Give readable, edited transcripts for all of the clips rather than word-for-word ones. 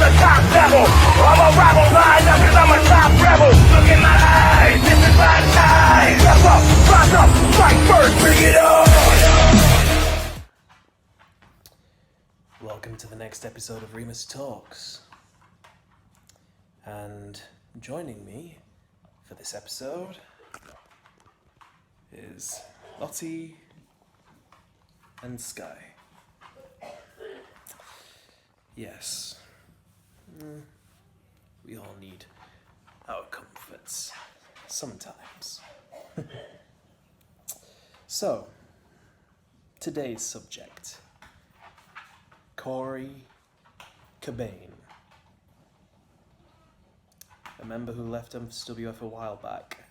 the top level. I'm a rebel, line up cause I'm a top rebel. Look in my eyes, this is my time. Step up, rise up, strike first, bring it on. Welcome to the next episode of Remus Talks. And joining me for this episode is Lottie and Skye. Yes, we all need our comforts sometimes. So, today's subject, Corey Cobain. A member who left MWF a while back.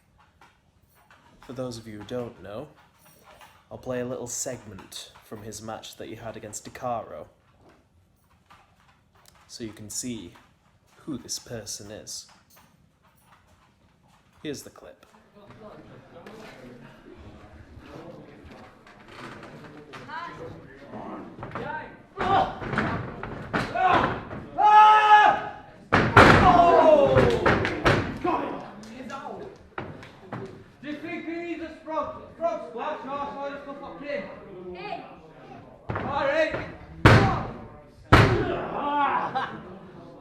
For those of you who don't know, I'll play a little segment from his match that he had against DeCaro, so you can see who this person is. Here's the clip. Do you think he needs a frog splash or so just go fuck him? Hey! Alright!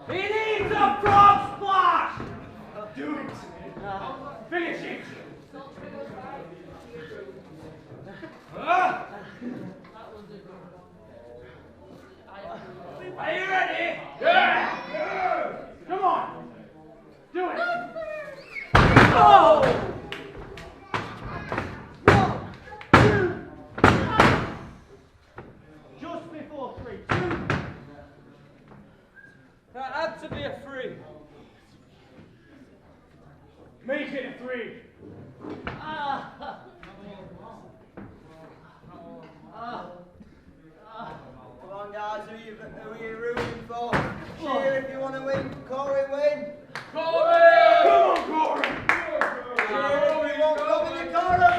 He needs a frog splash! Do it! Finish it! Are you ready? Yeah! Come on! Do it! Oh! Just before 3, 2. That had to be a 3. Make it a 3. Come on, guys, who are you rooting for? Cheer if you want to win. Corey, win. Corey! Come on, Corey! Cheer if you want to come in the corner.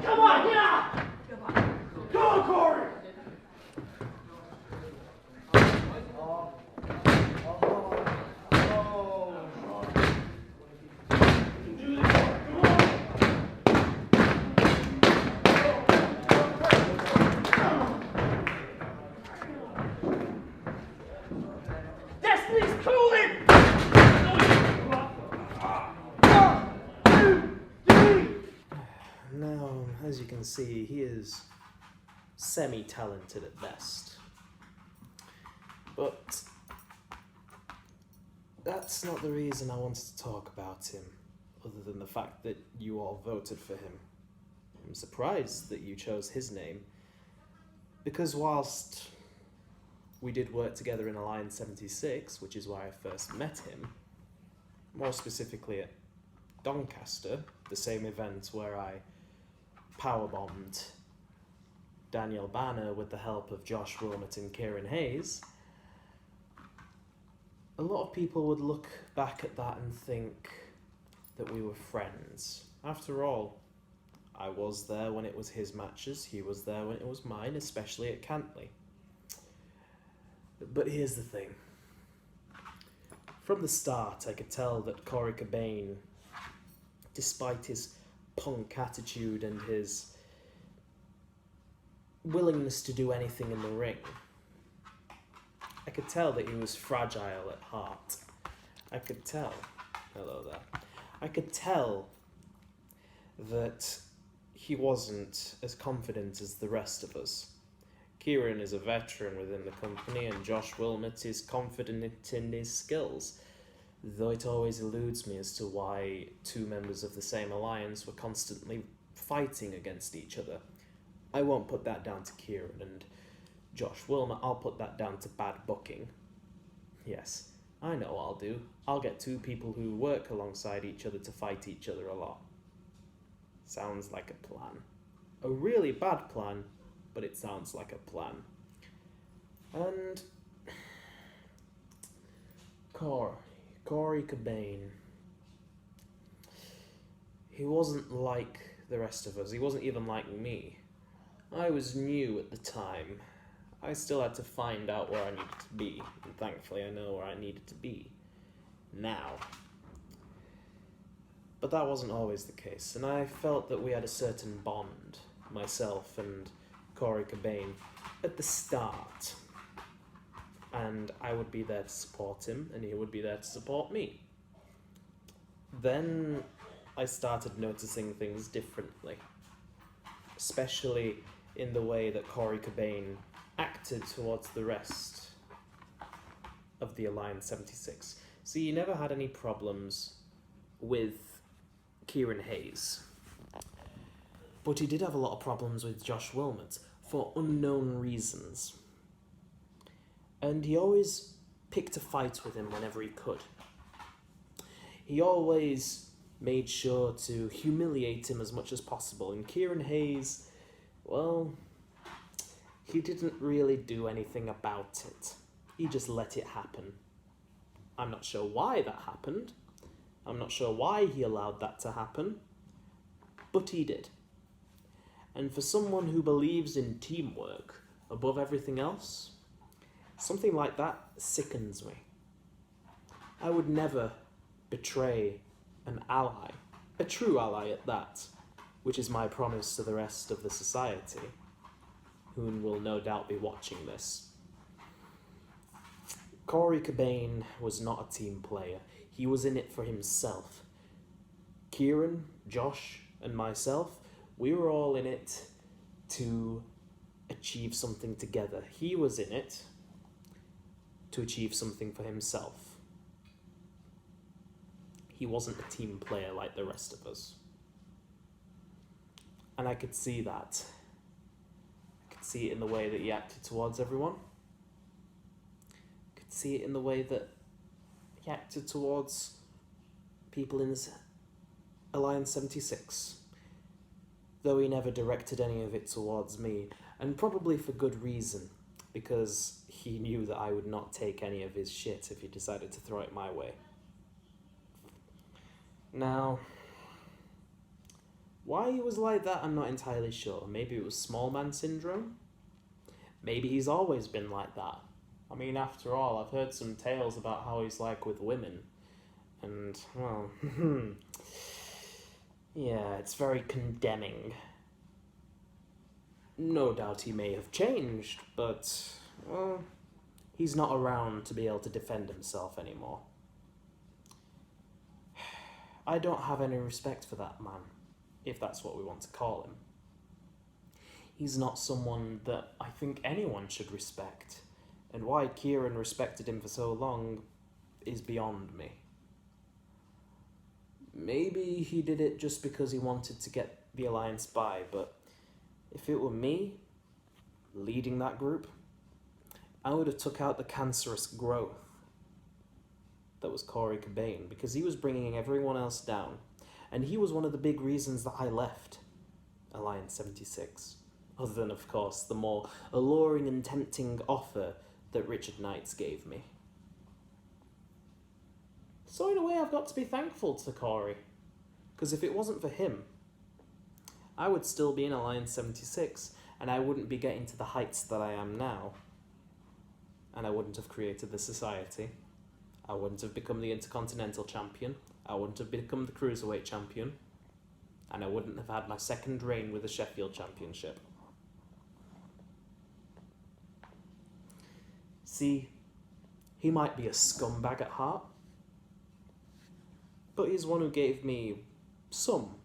Come on, get up! Come on, Corey! Destiny's calling! Now, as you can see, he is semi-talented at best. But that's not the reason I wanted to talk about him, other than the fact that you all voted for him. I'm surprised that you chose his name, because whilst we did work together in Alliance 76, which is where I first met him, more specifically at Doncaster, the same event where I powerbombed Daniel Banner with the help of Josh Wilmot and Kieran Hayes, a lot of people would look back at that and think that we were friends. After all, I was there when it was his matches, he was there when it was mine, especially at Cantley. But here's the thing. From the start, I could tell that Corey Cobain, despite his punk attitude and his willingness to do anything in the ring, I could tell that he was fragile at heart. I could tell, hello there, I could tell that he wasn't as confident as the rest of us. Kieran is a veteran within the company and Josh Wilmot is confident in his skills, though it always eludes me as to why two members of the same alliance were constantly fighting against each other. I won't put that down to Kieran and Josh Wilmot, I'll put that down to bad booking. Yes, I know I'll do. I'll get two people who work alongside each other to fight each other a lot. Sounds like a plan. A really bad plan, but it sounds like a plan. And Corey Cobain. He wasn't like the rest of us. He wasn't even like me. I was new at the time. I still had to find out where I needed to be, and thankfully I know where I needed to be now. But that wasn't always the case, and I felt that we had a certain bond, myself and Corey Cobain, at the start. And I would be there to support him, and he would be there to support me. Then I started noticing things differently, especially in the way that Corey Cobain acted towards the rest of the Alliance 76. See, he never had any problems with Kieran Hayes, but he did have a lot of problems with Josh Wilmot for unknown reasons. And he always picked a fight with him whenever he could. He always made sure to humiliate him as much as possible. And Kieran Hayes, well, he didn't really do anything about it. He just let it happen. I'm not sure why that happened. I'm not sure why he allowed that to happen, but he did. And for someone who believes in teamwork above everything else, something like that sickens me. I would never betray an ally, a true ally at that, which is my promise to the rest of the society, who will no doubt be watching this. Corey Cobain was not a team player. He was in it for himself. Kieran, Josh, and myself, we were all in it to achieve something together. He was in it to achieve something for himself. He wasn't a team player like the rest of us. And I could see that. I could see it in the way that he acted towards everyone. I could see it in the way that he acted towards people in Alliance 76. Though he never directed any of it towards me. And probably for good reason. Because he knew that I would not take any of his shit if he decided to throw it my way. Now, why he was like that, I'm not entirely sure. Maybe it was small man syndrome? Maybe he's always been like that. I mean, after all, I've heard some tales about how he's like with women. And, well, yeah, it's very condemning. No doubt he may have changed, but, well, he's not around to be able to defend himself anymore. I don't have any respect for that man, if that's what we want to call him. He's not someone that I think anyone should respect, and why Kieran respected him for so long is beyond me. Maybe he did it just because he wanted to get the Alliance by, but if it were me leading that group, I would have took out the cancerous growth that was Corey Cobain, because he was bringing everyone else down. And he was one of the big reasons that I left Alliance 76. Other than, of course, the more alluring and tempting offer that Richard Knights gave me. So in a way, I've got to be thankful to Corey. Because if it wasn't for him, I would still be in Alliance 76, and I wouldn't be getting to the heights that I am now. And I wouldn't have created the society. I wouldn't have become the Intercontinental Champion. I wouldn't have become the Cruiserweight Champion. And I wouldn't have had my second reign with the Sheffield Championship. See, he might be a scumbag at heart, but he's one who gave me some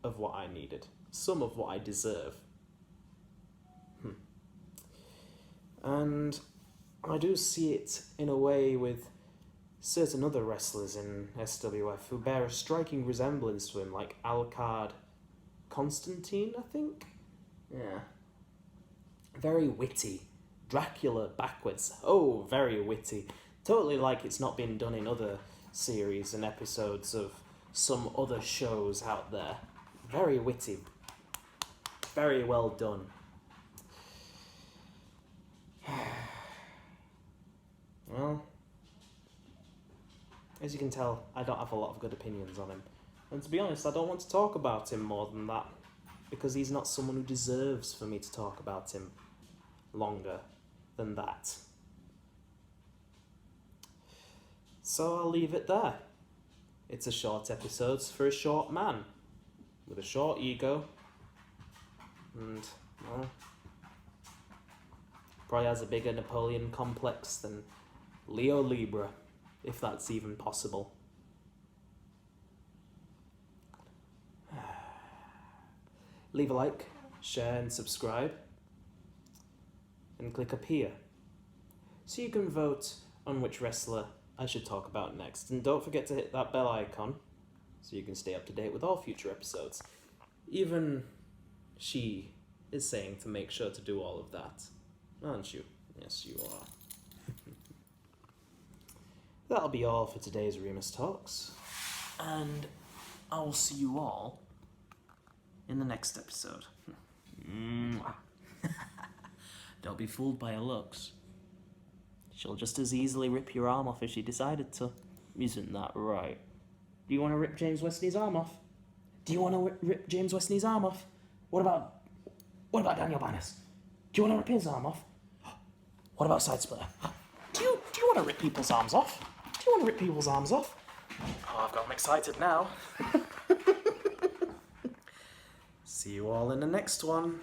of what I needed, some of what I deserve. And I do see it in a way with certain other wrestlers in SWF who bear a striking resemblance to him, like Alucard Constantine, I think? Yeah. Very witty. Dracula backwards. Oh, very witty. Totally like it's not been done in other series and episodes of some other shows out there. Very witty. Very well done. Well, As you can tell, I don't have a lot of good opinions on him. And to be honest, I don't want to talk about him more than that, because he's not someone who deserves for me to talk about him longer than that. So I'll leave it there. It's a short episode for a short man, with a short ego, and, well, probably has a bigger Napoleon complex than Leo Libra, if that's even possible. Leave a like, share and subscribe, and click up here, so you can vote on which wrestler I should talk about next. And don't forget to hit that bell icon, so you can stay up to date with all future episodes. Even she is saying to make sure to do all of that, aren't you? Yes, you are. That'll be all for today's Remus Talks, and I'll see you all in the next episode. Don't be fooled by her looks. She'll just as easily rip your arm off if she decided to. Isn't that right? Do you want to rip James Westney's arm off? Do you want to rip James Westney's arm off? What about Daniel Bannis? Do you want to rip his arm off? What about Sidesplitter? Do you want to rip people's arms off? Do you want to rip people's arms off? Oh, I've got them excited now. See you all in the next one.